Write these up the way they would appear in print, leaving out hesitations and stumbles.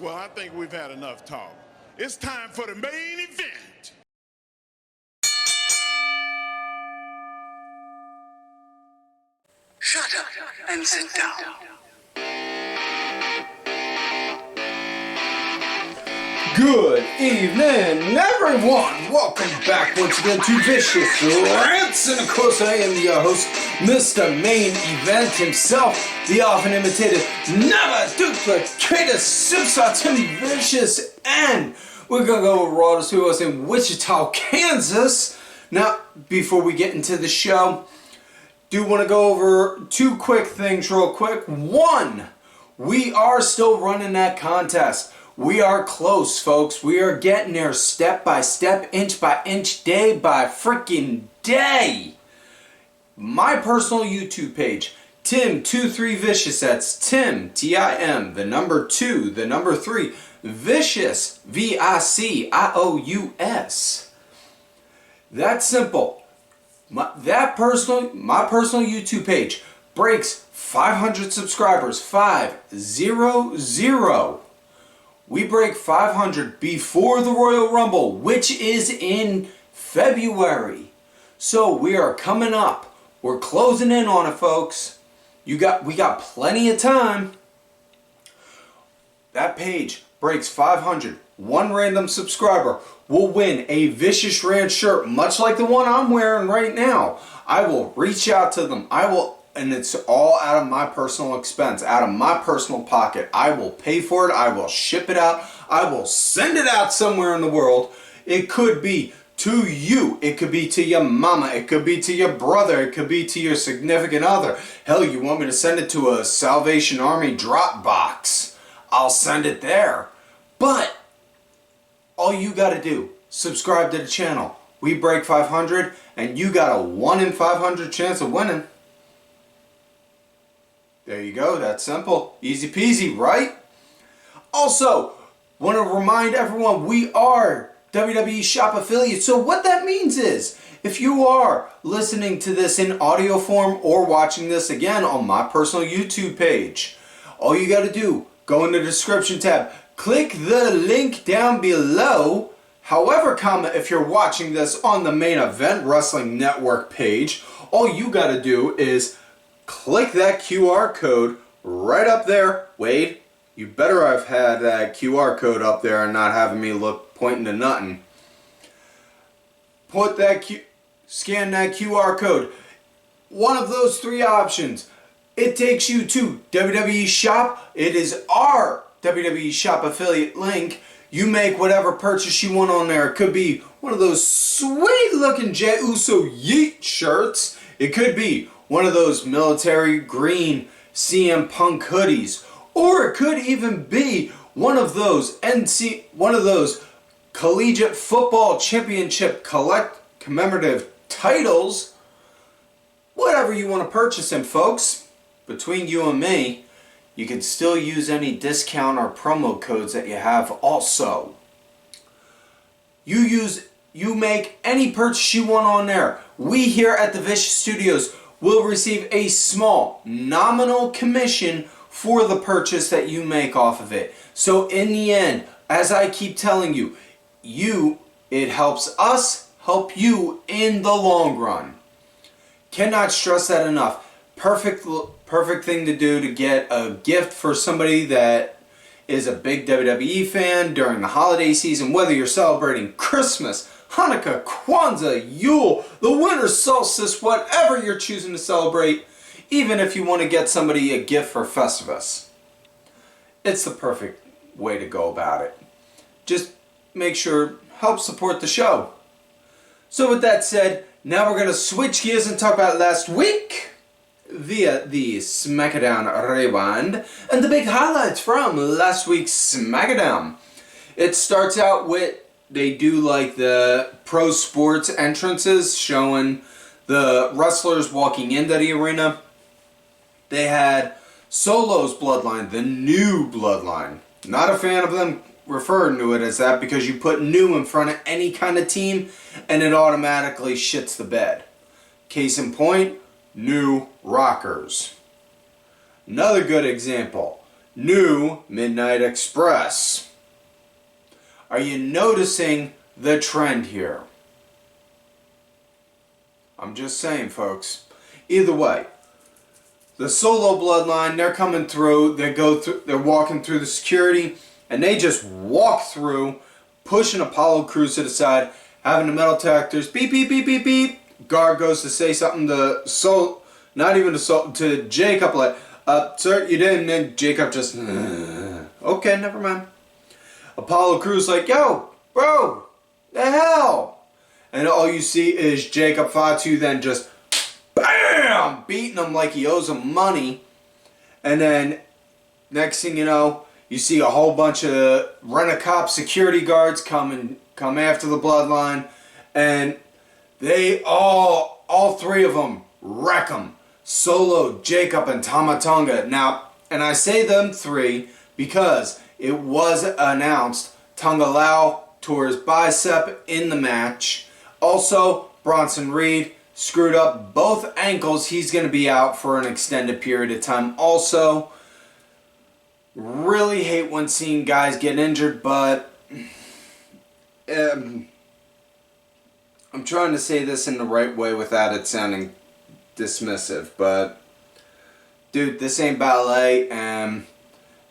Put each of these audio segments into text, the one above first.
Well, I think we've had enough talk. It's time for the main event. Shut up and sit down. Good evening, everyone. Welcome back once again to Vicious Rants. And of course, I am your host, Mr. Main Event himself, the often imitated, never duplicated superstar Timmy Vicious. And we're going to go over Rollins, who was in Wichita, Kansas. Now, before we get into the show, do want to go over two quick things real quick. One, we are still running that contest. We are close, folks. We are getting there step by step, inch by inch, day by freaking day. My personal YouTube page, Tim23Vicious. That's Tim, T-I-M, the number 2, the number 3, Vicious, V-I-C-I-O-U-S. That's simple. My personal YouTube page breaks 500 subscribers. 500. We break 500 before the Royal Rumble, which is in February. So we are coming up. We're closing in on it, folks. We got plenty of time. That page breaks 500. One random subscriber will win a Vicious Rant shirt, much like the one I'm wearing right now. I will reach out to them. And it's all out of my personal expense, out of my personal pocket. I will pay for it. I will ship it out. I will send it out somewhere in the world. It could be to you. It could be to your mama. It could be to your brother. It could be to your significant other. Hell, you want me to send it to a Salvation Army drop box? I'll send it there. But all you got to do, subscribe to the channel. We break 500 and you got a 1 in 500 chance of winning. There you go, that's simple. Easy peasy, right? Also, want to remind everyone we are WWE Shop affiliates. So what that means is, if you are listening to this in audio form or watching this again on my personal YouTube page, all you got to do, go in the description tab, click the link down below. However, if you're watching this on the Main Event Wrestling Network page, all you got to do is click that QR code right up there. Wade, you better have had that QR code up there and not having me pointing to nothing. Scan that QR code. One of those three options. It takes you to WWE Shop. It is our WWE Shop affiliate link. You make whatever purchase you want on there. It could be one of those sweet looking Jey Uso Yeet shirts. It could be one of those military green CM Punk hoodies, or it could even be one of those collegiate football championship commemorative titles. Whatever you want to purchase them, folks. Between you and me, you can still use any discount or promo codes that you have also. You make any purchase you want on there. We here at the Vicious Studios will receive a small nominal commission for the purchase that you make off of it. So in the end, as I keep telling you, it helps us help you in the long run. Cannot stress that enough. Perfect thing to do to get a gift for somebody that is a big WWE fan during the holiday season, whether you're celebrating Christmas, Hanukkah, Kwanzaa, Yule, the winter solstice, whatever you're choosing to celebrate, even if you want to get somebody a gift for Festivus. It's the perfect way to go about it. Just make sure, help support the show. So with that said, now we're going to switch gears and talk about last week via the SmackDown Rewind and the big highlights from last week's SmackDown. It starts out with, they do like the pro sports entrances showing the wrestlers walking into the arena. They had Solo's bloodline, the new bloodline. Not a fan of them referring to it as that because you put new in front of any kind of team and it automatically shits the bed. Case in point, New Rockers. Another good example. new Midnight Express. Are you noticing the trend here? I'm just saying, folks. Either way, the Solo bloodline, they're coming through, they're walking through the security, and they just walk through, pushing Apollo Crews to the side, having the metal detectors, beep, beep, beep, beep, beep. Guard goes to say something to Jacob, like, sir, you didn't, and Jacob just, okay, never mind. Apollo Crews like, yo, bro, the hell? And all you see is Jacob Fatu then just, bam, beating him like he owes him money. And then, next thing you know, you see a whole bunch of rent-a-cop security guards come after the bloodline. And they all three of them wreck them. Solo, Jacob, and Tama Tonga. Now, and I say them three because it was announced Tonga Lau tore his bicep in the match. Also, Bronson Reed screwed up both ankles. He's going to be out for an extended period of time. Also, really hate when seeing guys get injured, but I'm trying to say this in the right way without it sounding dismissive, but dude, this ain't ballet, and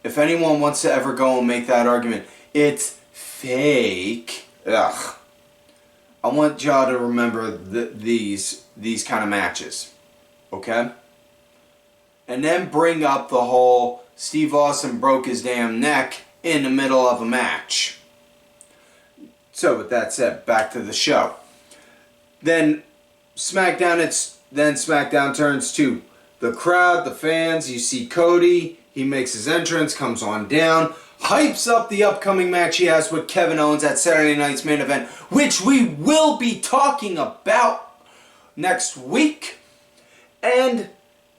if anyone wants to ever go and make that argument, it's fake. Ugh. I want y'all to remember these kind of matches, okay? And then bring up the whole Steve Austin broke his damn neck in the middle of a match. So with that said, back to the show. Then SmackDown turns to the crowd, the fans. You see Cody, he makes his entrance, comes on down, hypes up the upcoming match he has with Kevin Owens at Saturday night's main event, which we will be talking about next week. And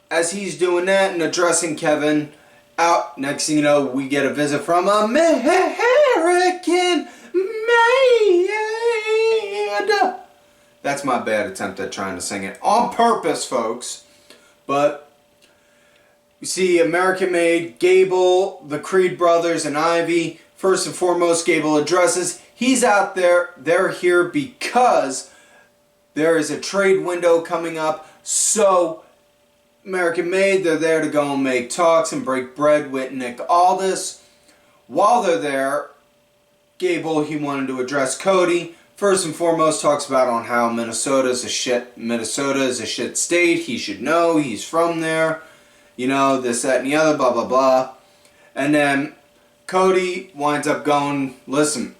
as he's doing that and addressing Kevin out, next thing you know, we get a visit from American Made. That's my bad attempt at trying to sing it on purpose, folks. But you see American Made, Gable, the Creed brothers, and Ivy. First and foremost, Gable addresses. He's out there. They're here because there is a trade window coming up. So, American Made, they're there to go and make talks and break bread with Nick Aldis. While they're there, Gable, he wanted to address Cody. First and foremost, talks about on how Minnesota is a shit state. He should know. He's from there. You know, this, that, and the other, blah, blah, blah. And then Cody winds up going, listen,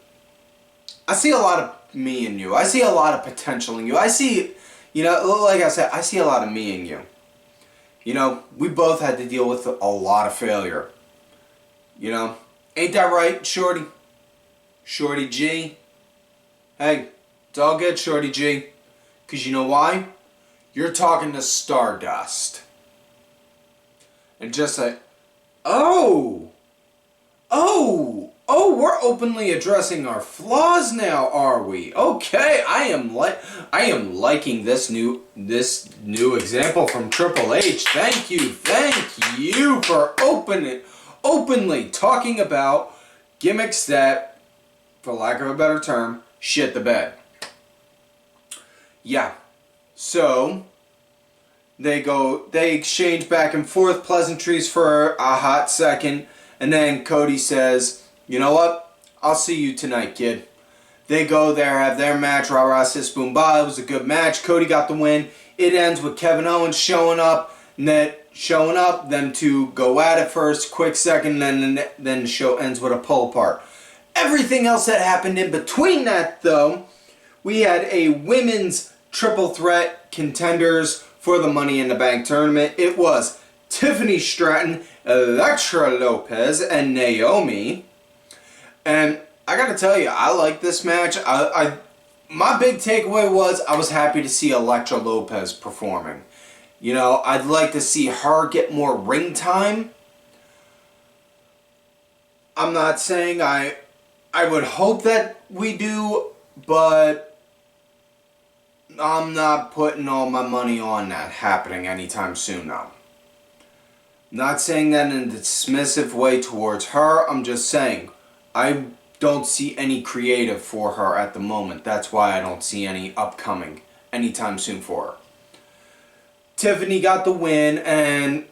I see a lot of me in you. I see a lot of potential in you. I see, you know, like I said, I see a lot of me in you. You know, we both had to deal with a lot of failure. You know, ain't that right, Shorty? Shorty G? Hey, it's all good, Shorty G. Because you know why? You're talking to Stardust. And just like, we're openly addressing our flaws now, are we? Okay, I am liking this new example from Triple H. Thank you for openly talking about gimmicks that, for lack of a better term, shit the bed. Yeah, so they exchange back and forth pleasantries for a hot second, and then Cody says, you know what, I'll see you tonight, kid. They go there, have their match, rah rah sis boom ba. It was a good match. Cody got the win. It ends with Kevin Owens showing up, them two go at it first, quick second, then the show ends with a pull apart. Everything else that happened in between that, though, we had a women's triple threat contenders for the Money in the Bank tournament. It was Tiffany Stratton, Elektra Lopez, and Naomi. And I gotta tell you, I like this match. My big takeaway was I was happy to see Elektra Lopez performing. You know, I'd like to see her get more ring time. I'm not saying I would hope that we do, but I'm not putting all my money on that happening anytime soon now. Not saying that in a dismissive way towards her. I'm just saying I don't see any creative for her at the moment. That's why I don't see any upcoming anytime soon for her. Tiffany got the win, and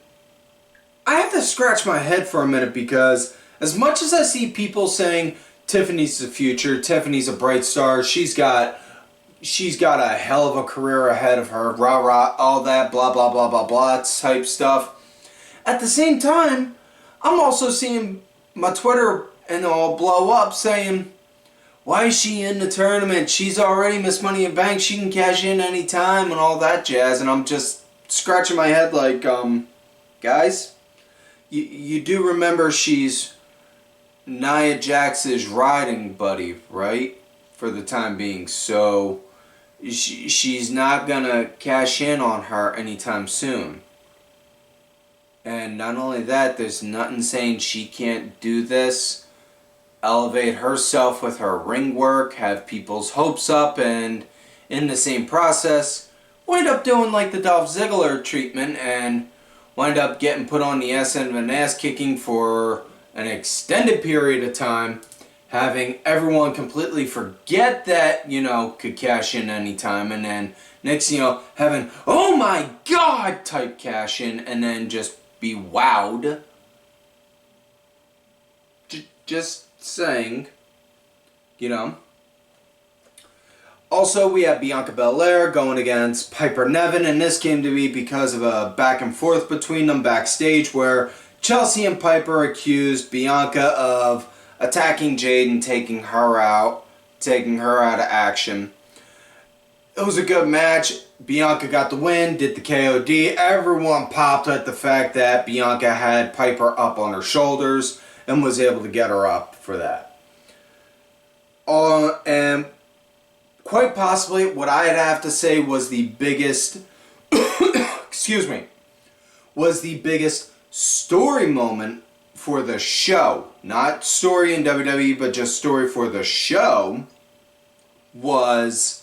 I have to scratch my head for a minute because as much as I see people saying Tiffany's the future, Tiffany's a bright star, she's got a hell of a career ahead of her, rah rah, all that blah blah blah blah blah type stuff. At the same time, I'm also seeing my Twitter and all blow up saying, why is she in the tournament? She's already Miss Money in Bank. She can cash in any time and all that jazz. And I'm just scratching my head like, guys, you do remember she's Nia Jax's riding buddy, right? For the time being. So she's not going to cash in on her anytime soon. And not only that, there's nothing saying she can't do this, elevate herself with her ring work, have people's hopes up, and in the same process, wind up doing like the Dolph Ziggler treatment and wind up getting put on the ass end of an ass kicking for an extended period of time, having everyone completely forget that, could cash in anytime, and then next having, oh my god type cash in, and then just be wowed. Just saying, Also, we have Bianca Belair going against Piper Niven, and this came to be because of a back and forth between them backstage where Chelsea and Piper accused Bianca of attacking Jade and taking her out of action. It was a good match. Bianca got the win, did the KOD. Everyone popped at the fact that Bianca had Piper up on her shoulders and was able to get her up for that. And quite possibly what I'd have to say was the biggest was the biggest story moment for the show. Not story in WWE, but just story for the show was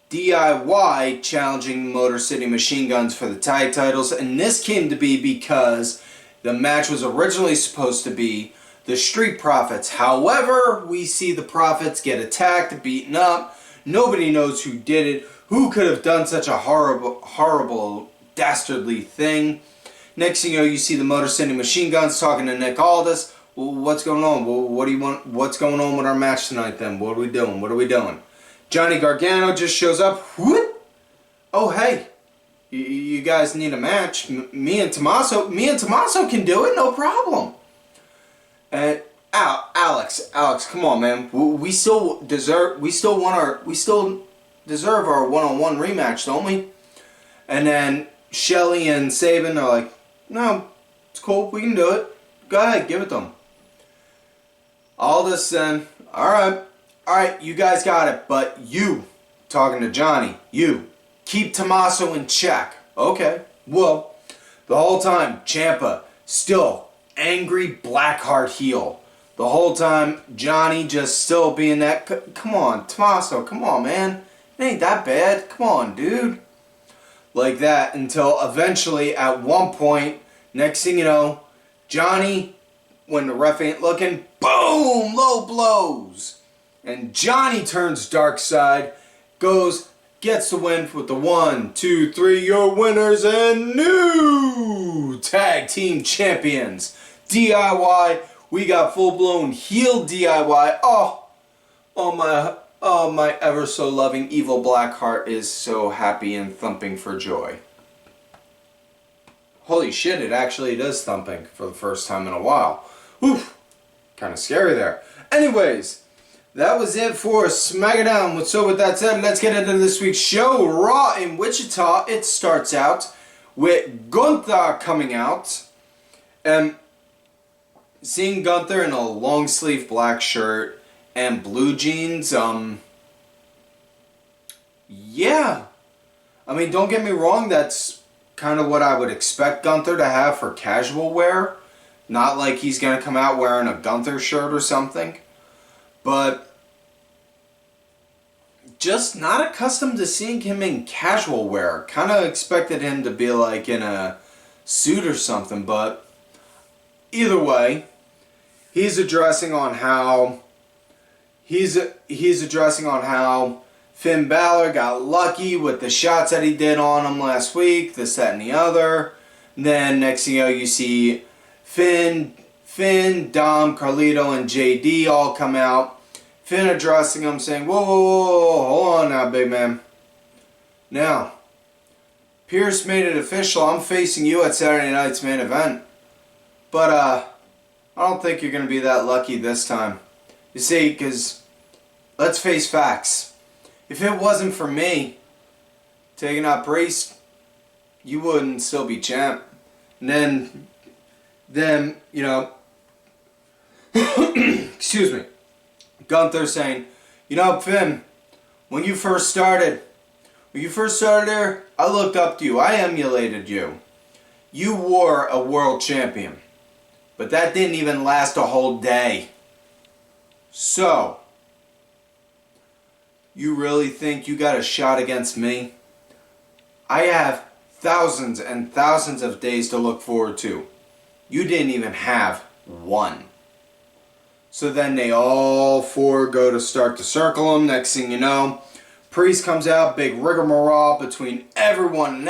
DIY challenging Motor City Machine Guns for the tag titles, and this came to be because the match was originally supposed to be the Street Profits. However, we see the Profits get attacked, beaten up. Nobody knows who did it, who could have done such a horrible, dastardly thing. Next thing you see the Motor City Machine Guns talking to Nick Aldis. Well, what's going on? Well, what do you want? What's going on with our match tonight then? What are we doing? Johnny Gargano just shows up. Whoop! Oh, hey, you guys need a match. Me and Tommaso can do it, no problem. And Alex, come on, man. We still deserve our one-on-one rematch, don't we? And then Shelly and Sabin are like, no, it's cool. We can do it. Go ahead, give it to them. Aldis then, all right, you guys got it, but you, talking to Johnny, you, keep Tommaso in check. Okay, well, the whole time, Ciampa, still angry Blackheart heel. The whole time, Johnny just still being that, come on, Tommaso, come on, man. It ain't that bad. Come on, dude. Like that until eventually, at one point, next thing you know, Johnny, when the ref ain't looking, boom, low blows. And Johnny turns dark side, gets the win with the 1, 2, 3, your winners and new tag team champions. DIY, we got full-blown heel DIY. Oh, my ever so loving evil Blackheart is so happy and thumping for joy. Holy shit, it actually does thumping for the first time in a while. Oof, kind of scary there. Anyways, that was it for SmackDown. So with that said, let's get into this week's show. Raw in Wichita. It starts out with Gunther coming out. And seeing Gunther in a long sleeve black shirt and blue jeans, yeah. I mean, don't get me wrong, that's kind of what I would expect Gunther to have for casual wear. Not like he's going to come out wearing a Gunther shirt or something. But just not accustomed to seeing him in casual wear. Kind of expected him to be like in a suit or something, but either way, he's addressing on how Finn Balor got lucky with the shots that he did on him last week, this, that, and the other. And then next thing you know, you see Finn, Dom, Carlito, and JD all come out. Finn addressing him, saying, whoa, hold on now, big man. Now, Pierce made it official. I'm facing you at Saturday night's main event. But, I don't think you're going to be that lucky this time. You see, because, let's face facts. If it wasn't for me taking out Priest, you wouldn't still be champ. And then, you know, excuse me, Gunther saying, you know, Finn, when you first started there, I looked up to you. I emulated you. You were a world champion. But that didn't even last a whole day. So, you really think you got a shot against me? I have thousands and thousands of days to look forward to. You didn't even have one. So then they all four go to start to circle him. Next thing you know, Priest comes out, big rigmarole between everyone.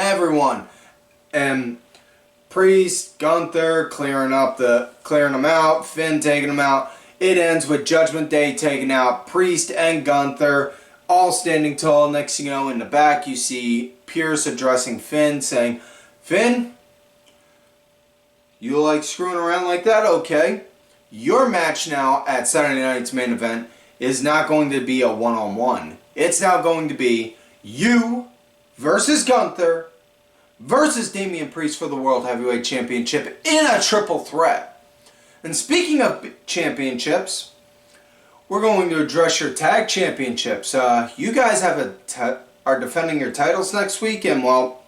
And Priest, Gunther clearing them out, Finn taking them out. It ends with Judgment Day taking out Priest and Gunther, all standing tall. Next thing you know, in the back you see Pierce addressing Finn, saying, Finn, you like screwing around like that? Okay. Your match now at Saturday night's main event is not going to be a one-on-one. It's now going to be you versus Gunther versus Damian Priest for the World Heavyweight Championship in a triple threat. And speaking of championships, we're going to address your tag championships. You guys are defending your titles next week, and well,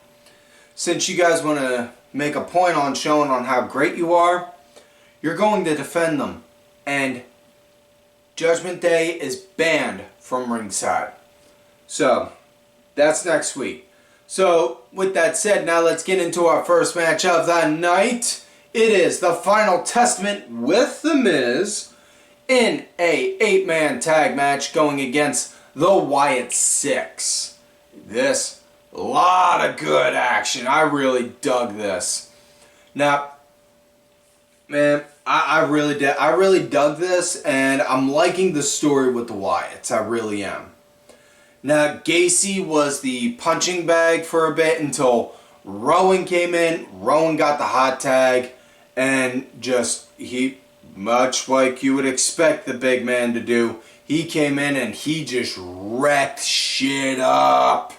since you guys want to make a point on showing on how great you are, you're going to defend them. And Judgment Day is banned from ringside. So, that's next week. So, with that said, now let's get into our first match of the night. It is the Final Testament with The Miz in a 8-man tag match going against the Wyatt Six. This, a lot of good action. I really dug this. Now, man, I really did. I really dug this, and I'm liking the story with the Wyatts. I really am. Now, Gacy was the punching bag for a bit until Rowan came in. Rowan got the hot tag, and he, much like you would expect the big man to do, he came in and he just wrecked shit up.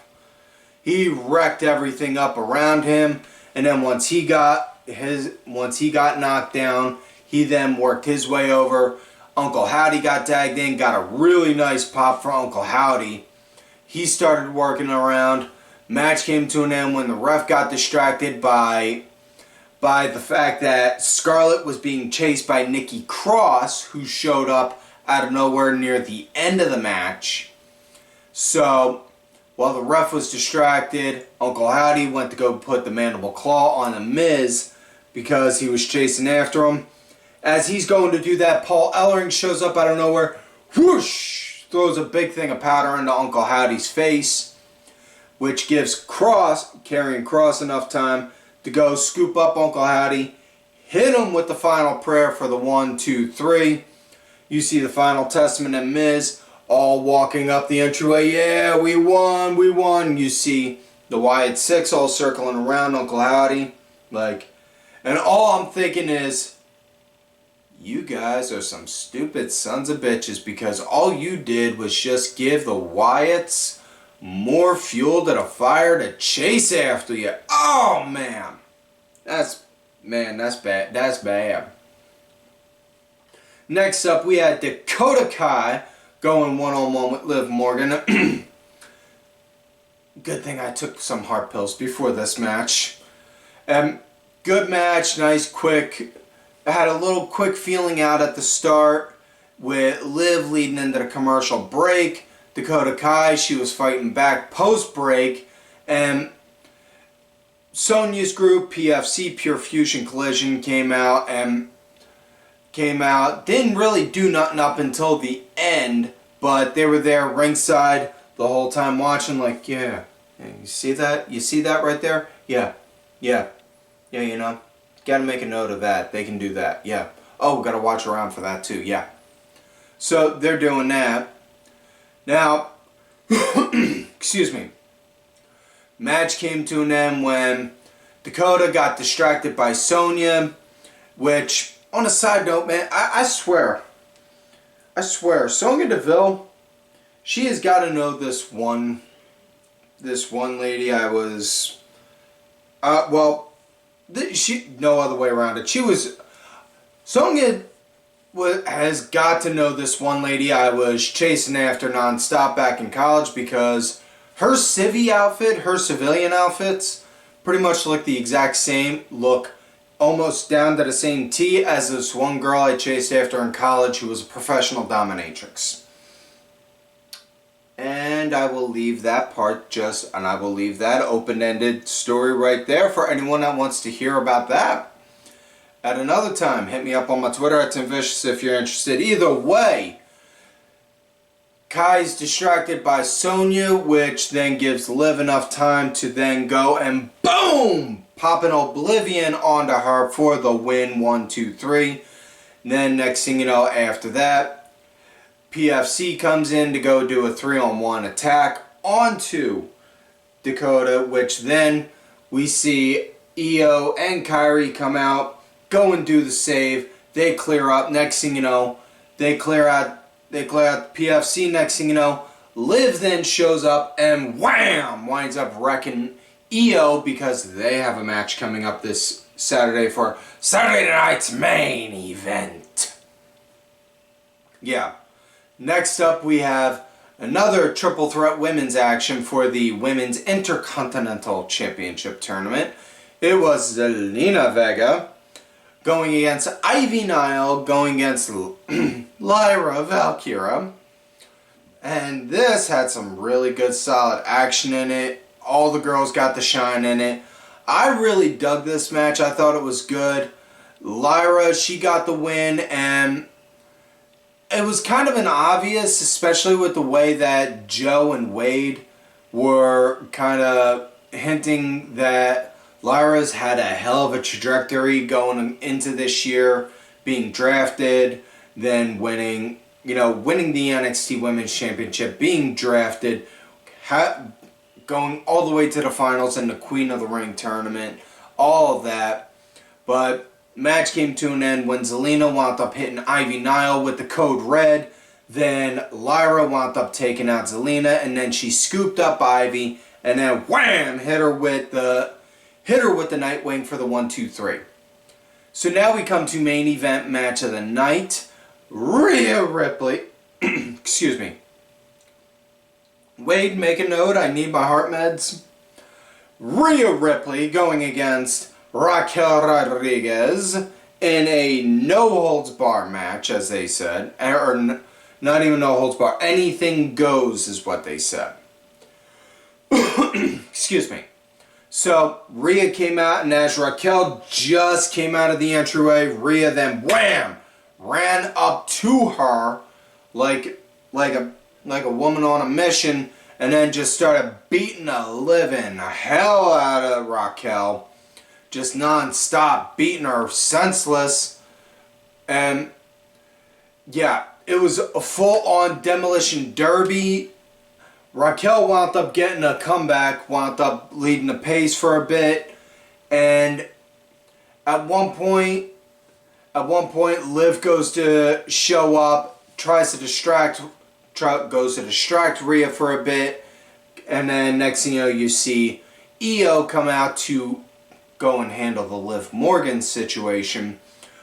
He wrecked everything up around him, and then once he got knocked down, he then worked his way over. Uncle Howdy got tagged in, got a really nice pop for Uncle Howdy. He started working around. Match came to an end when the ref got distracted by the fact that Scarlett was being chased by Nikki Cross, who showed up out of nowhere near the end of the match. So, while the ref was distracted, Uncle Howdy went to go put the mandible claw on The Miz because he was chasing after him. As he's going to do that, Paul Ellering shows up out of nowhere, whoosh, throws a big thing of powder into Uncle Howdy's face, which gives Karrion Kross enough time to go scoop up Uncle Howdy, hit him with the final prayer for the 1, 2, 3. You see the Final Testament and Miz all walking up the entryway. Yeah, we won. You see the Wyatt Six all circling around Uncle Howdy. And all I'm thinking is, you guys are some stupid sons of bitches, because all you did was just give the Wyatts more fuel to the fire to chase after you. Oh, man. That's bad. That's bad. Next up, we had Dakota Kai going one-on-one with Liv Morgan. Good thing I took some heart pills before this match. Good match, nice, quick. I had a little quick feeling out at the start with Liv leading into the commercial break. Dakota Kai, she was fighting back post-break. And Sonya's group, PFC, Pure Fusion Collision, came out. Didn't really do nothing up until the end, but they were there ringside the whole time watching, like, yeah, you see that? You see that right there? Yeah, you know, gotta make a note of that. They can do that, yeah. Oh, gotta watch around for that too, yeah. So they're doing that. Now, excuse me. Match came to an end when Dakota got distracted by Sonya, which, on a side note, man, I swear, Sonya Deville, she has got to know this one lady no other way around it. Sonya has got to know this one lady I was chasing after nonstop back in college, because her civilian outfits, pretty much look the exact same, look almost down to the same T as this one girl I chased after in college who was a professional dominatrix. And I will leave that part and I will leave that open-ended story right there for anyone that wants to hear about that. At another time, hit me up on my Twitter at TimVicious if you're interested. Either way, Kai's distracted by Sonya, which then gives Liv enough time to then go and boom! Pop an Oblivion onto her for the win, 1, 2, 3. And then next thing you know, after that, PFC comes in to go do a 3-on-1 attack onto Dakota, which then we see Io and Kairi come out, go and do the save. They clear up. Next thing you know, they clear out the PFC. Next thing you know, Liv then shows up and wham! Winds up wrecking Io, because they have a match coming up this Saturday for Saturday night's main event. Yeah. Next up, we have another triple threat women's action for the Women's Intercontinental Championship Tournament. It was Zelina Vega going against Ivy Nile, going against Lyra Valkyria. And this had some really good solid action in it. All the girls got the shine in it. I really dug this match. I thought it was good. Lyra, she got the win, and it was kind of an obvious, especially with the way that Joe and Wade were kind of hinting that Lyra's had a hell of a trajectory going into this year, being drafted, then winning the NXT Women's Championship, being drafted, going all the way to the finals and the Queen of the Ring tournament, all of that. But match came to an end when Zelina wound up hitting Ivy Nile with the code red. Then Lyra wound up taking out Zelina, and then she scooped up Ivy, and then wham! Hit her with the Nightwing for the 1, 2, 3. So now we come to main event match of the night. Rhea Ripley, excuse me. Wade, make a note, I need my heart meds. Rhea Ripley going against Raquel Rodriguez in a no-holds-bar match, as they said. Or not even no-holds-bar. Anything goes is what they said. Excuse me. So, Rhea came out, and as Raquel just came out of the entryway, Rhea then, wham! Ran up to her like a woman on a mission, and then just started beating the living hell out of Raquel. Just non-stop beating her senseless. And yeah, it was a full-on demolition derby. Raquel wound up getting a comeback, wound up leading the pace for a bit, and at one point Liv goes to show up, goes to distract Rhea for a bit, and then next thing you know, you see Io come out to go and handle the Liv Morgan situation,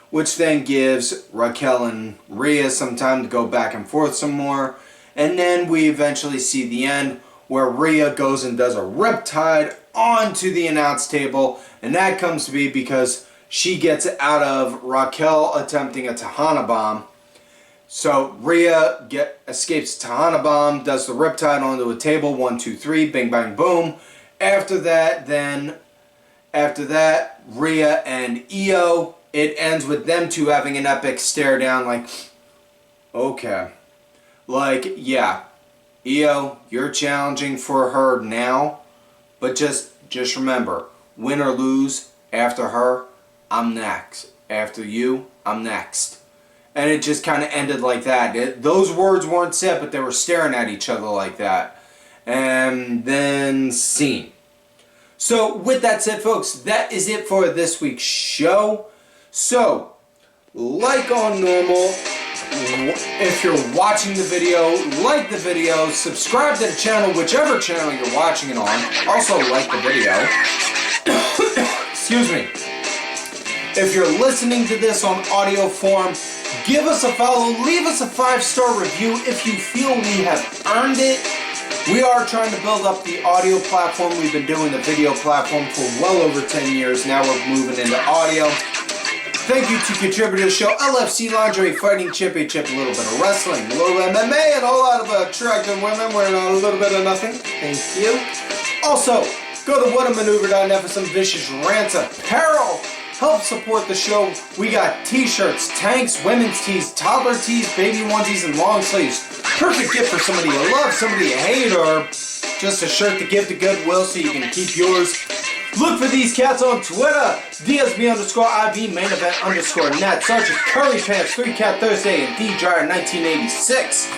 which then gives Raquel and Rhea some time to go back and forth some more. And then we eventually see the end where Rhea goes and does a riptide onto the announce table, and that comes to be because she gets out of Raquel attempting a Tejana bomb. So Rhea escapes Tejana bomb, does the riptide onto a table, 1, 2, 3, bing bang boom. After that, then After that, Rhea and Io. It ends with them two having an epic stare down like, okay. Like, yeah, Io, you're challenging for her now, but just remember, win or lose, after her, I'm next. After you, I'm next. And it just kind of ended like that. Those words weren't said, but they were staring at each other like that. And then scene. So, with that said, folks, that is it for this week's show. So, like on normal, if you're watching the video, like the video, subscribe to the channel, whichever channel you're watching it on. Also, like the video. Excuse me. If you're listening to this on audio form, give us a follow, leave us a 5-star review if you feel we have earned it. We are trying to build up the audio platform. We've been doing the video platform for well over 10 years. Now we're moving into audio. Thank you to contributors to the show, LFC Lingerie Fighting Championship, a little bit of wrestling, a little MMA, and a whole lot of attractive women wearing a little bit of nothing. Thank you. Also, go to whatamaneuver.net for some vicious rants apparel. Help support the show. We got t-shirts, tanks, women's tees, toddler tees, baby onesies, and long sleeves. Perfect gift for somebody you love, somebody you hate, or just a shirt to give to Goodwill so you can keep yours. Look for these cats on Twitter. DSB_IV, main event _net. Sergeant Curly Pants, 3Cat Thursday, and D-Dryer 1986.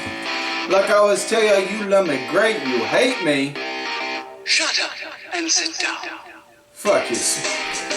Like I always tell you, you love me great, you hate me. Shut up and sit down. Fuck you.